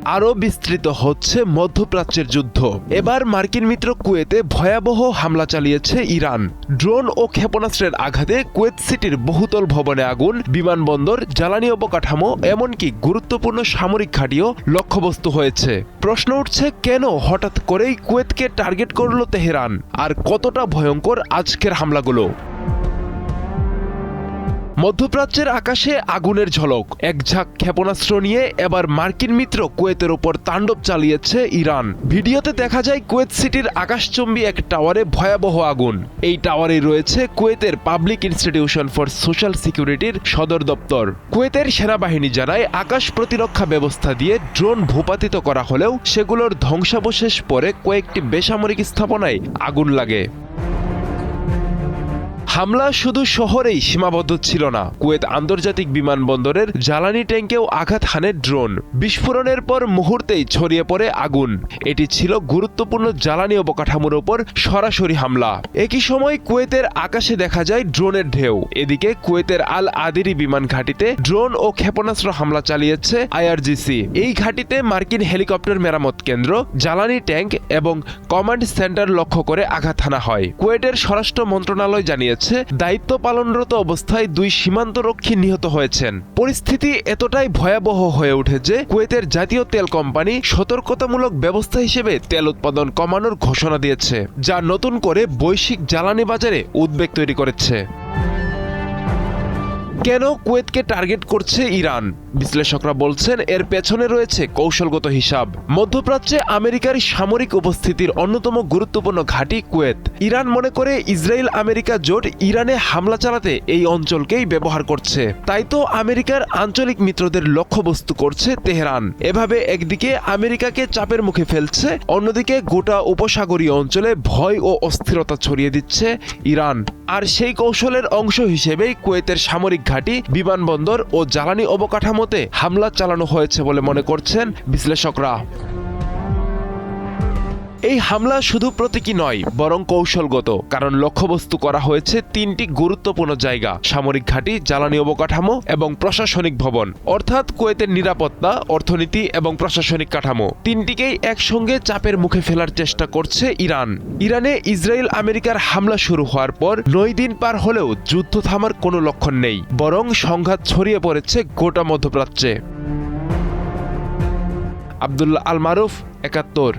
আরও বিস্তৃত হচ্ছে মধ্যপ্রাচ্যের যুদ্ধ। এবার মার্কিন মিত্র কুয়েতে ভয়াবহ হামলা চালিয়েছে ইরান। ড্রোন ও ক্ষেপণাস্ত্রের আঘাতে কুয়েত সিটির বহুতল ভবনে আগুন, বিমানবন্দর, জ্বালানি অবকাঠামো, এমনকি গুরুত্বপূর্ণ সামরিক ঘাঁটিও লক্ষ্যবস্তু হয়েছে। প্রশ্ন উঠছে, কেন হঠাৎ করেই কুয়েতকে টার্গেট করল তেহরান, আর কতটা ভয়ঙ্কর আজকের হামলাগুলো? মধ্যপ্রাচ্যের আকাশে আগুনের ঝলক, এক ঝাঁক ক্ষেপণাস্ত্র নিয়ে এবার মার্কিন মিত্র কুয়েতের ওপর তাণ্ডব চালিয়েছে ইরান। ভিডিওতে দেখা যায় কুয়েত সিটির আকাশচুম্বী এক টাওয়ারে ভয়াবহ আগুন। এই টাওয়ারে রয়েছে কুয়েতের পাবলিক ইনস্টিটিউশন ফর সোশ্যাল সিকিউরিটির সদর দপ্তর। কুয়েতের সেনাবাহিনী জানায়, আকাশ প্রতিরক্ষা ব্যবস্থা দিয়ে ড্রোন ভূপাতিত করা হলেও সেগুলোর ধ্বংসাবশেষ পরে কয়েকটি বেসামরিক স্থাপনায় আগুন লাগে। হামলা শুধু শহরেই সীমাবদ্ধ ছিল না, কুয়েত আন্তর্জাতিক বিমানবন্দরের জ্বালানি ট্যাঙ্কেও আঘাত হানে ড্রোন। বিস্ফোরণের পর মুহূর্তেই ছড়িয়ে পড়ে আগুন। এটি ছিল গুরুত্বপূর্ণ জ্বালানি অবকাঠামোর ওপর সরাসরি হামলা। একই সময় কুয়েতের আকাশে দেখা যায় ড্রোনের ঢেউ। এদিকে কুয়েতের আল আদিরি বিমান ঘাঁটিতে ড্রোন ও ক্ষেপণাস্ত্র হামলা চালিয়েছে আইআরজিসি। এই ঘাঁটিতে মার্কিন হেলিকপ্টার মেরামত কেন্দ্র, জ্বালানি ট্যাঙ্ক এবং কমান্ড সেন্টার লক্ষ্য করে আঘাত হানা হয়। কুয়েটের স্বরাষ্ট্র মন্ত্রণালয় জানিয়েছে, দায়িত্ব পালনরত অবস্থায় 2 সীমান্তরক্ষী নিহত হয়েছেন। পরিস্থিতি এতটাই ভয়াবহ হয়ে ওঠে যে কুয়েতের জাতীয় তেল কোম্পানি সতর্কতামূলক ব্যবস্থা হিসেবে তেল উৎপাদন কমানোর ঘোষণা দিয়েছে, যা নতুন করে বৈশ্বিক জ্বালানি বাজারে উদ্বেগ তৈরি করেছে। কেন কুয়েতকে টার্গেট করছে ইরান? বিশ্লেষকরা বলছেন, এর পেছনে রয়েছে কৌশলগত হিসাব। মধ্যপ্রাচ্যে আমেরিকার সামরিক উপস্থিতির অন্যতম গুরুত্বপূর্ণ ঘাঁটি কুয়েত। ইরান মনে করে ইসরায়েল আমেরিকা জোট ইরানে হামলা চালাতে এই অঞ্চলকেই ব্যবহার করছে। তাই তো আমেরিকার আঞ্চলিক মিত্রদের লক্ষ্যবস্তু করছে তেহরান। এভাবে একদিকে আমেরিকাকে চাপের মুখে ফেলছে, অন্যদিকে গোটা উপসাগরীয় অঞ্চলে ভয় ও অস্থিরতা ছড়িয়ে দিচ্ছে ইরান। আর সেই কৌশলের অংশ হিসেবেই কুয়েতের সামরিক ঘাঁটি, বিমানবন্দর ও জ্বালানি অবকাঠামোতে হামলা চালানো হয়েছে বলে মনে করছেন বিশ্লেষকরা। এই হামলা শুধু প্রতীকী নয়, বরং কৌশলগত, কারণ লক্ষ্যবস্তু করা হয়েছে 3টি গুরুত্বপূর্ণ জায়গা: সামরিক ঘাঁটি, জ্বালানি অবকাঠামো এবং প্রশাসনিক ভবন। অর্থাৎ কুয়েতের নিরাপত্তা, অর্থনীতি এবং প্রশাসনিক কাঠামো 3টিকেই একসঙ্গে চাপের মুখে ফেলার চেষ্টা করছে ইরান। ইরানে ইসরায়েল আমেরিকার হামলা শুরু হওয়ার পর 9 দিন পার হলেও যুদ্ধ থামার কোনো লক্ষণ নেই, বরং সংঘাত ছড়িয়ে পড়েছে গোটা মধ্যপ্রাচ্যে। আব্দুল্লাহ আল মারুফ, 71।